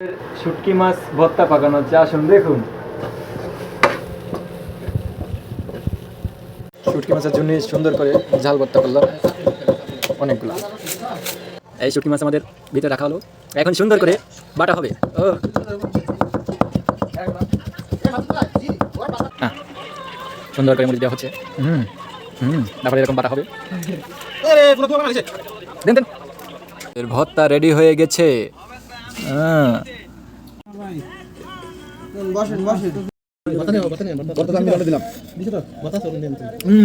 শুটকি মাছ ভর্তা পাকানো হচ্ছে, আসুন দেখুন। শুটকি মাছের জন্য সুন্দর করে ঝাল ভর্তা করলাম অনেকগুলো। এই শুটকি মাছ আমাদের ভিতরে রাখা হলো, এখন সুন্দর করে বাটা হবে। ও সুন্দর করে মরিচ দেওয়া হচ্ছে। তারপরে এরকম বাটা হবে। দেন দেন, এর ভর্তা রেডি হয়ে গেছে।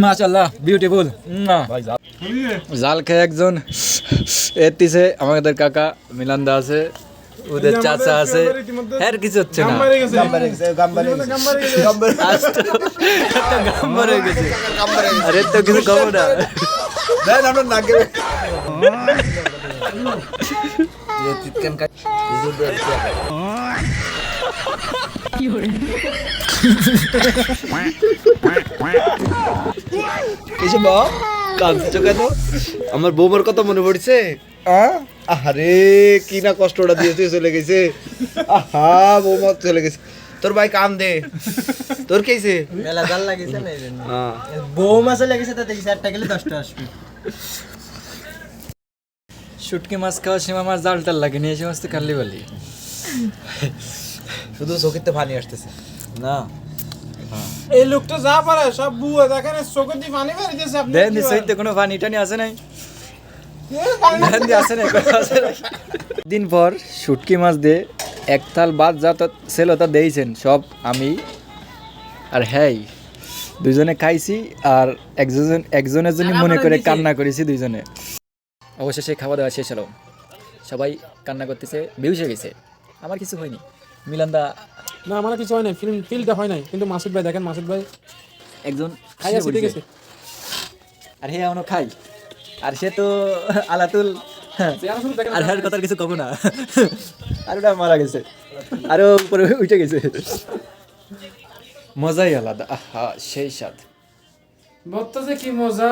মাশাআল্লাহ, বিউটিফুল। জাল খেয়ে একজন এতিছে, আমাদের কাকা মিলান্দা আছে, ওদের চাচা আছে, আর কিছু হচ্ছে না। আরে তো কিছু কম না। আমার বৌমার কথা মনে পড়ছে। আরে কি না কষ্টটা দিয়েছে, চলে গেছে। আহা, বৌমা চলে গেছে। তোর ভাই কাম দে, তোর কেছে মেলা জাল লাগিছে না, এইজন্য বৌমা চলে গেছে, তো দেখি 4টা গেলে 10টা আসবে। শুটকি মাছ খাওয়া সীমা মাছ জাল টাল লাগেনি, এই সমস্ত কাল্লি বালি। শুধু চোখেতে পানি আসতেছে না। এই লোকটা যা পারে সব বুয়া, দেখেন চোখে দিয়ে পানি বের হইতেছে। আপনি দেন সইতে কোনো পানি টানি আছে নাই, দেন দি আছে নাই, দিন পর শুটকি মাছ দিয়ে এক থাল ভাত যা ছিল তা দিয়েছেন সব আমি আর হ্যাঁ দুইজনে খাইছি, আর একজনের জন্য মনে করে কান্না করেছি দুইজনে। অবশেষে খাওয়া দাওয়া শেষ হলো, সবাই কান্না করতেছে, বেহুশ হয়ে গেছে। আমার কিছু হয়নি, মিলান্দা না, আমার কিছু হয় নাই, ফিলটা হয় নাই, কিন্তু মাসুদ ভাই দেখেন, মাসুদ ভাই একজন খাই আছে, ঠিক আছে। আর হে এখনো খাই, আর সে তো আলাতুল, আর হ্যার কথার কিছু কব না। আর ওটা মারা গেছে, আরো উপরে উঠে গেছে। মজাই আলাদা, আহা সেই স্বাদ। ভর্তা যে কি মজা।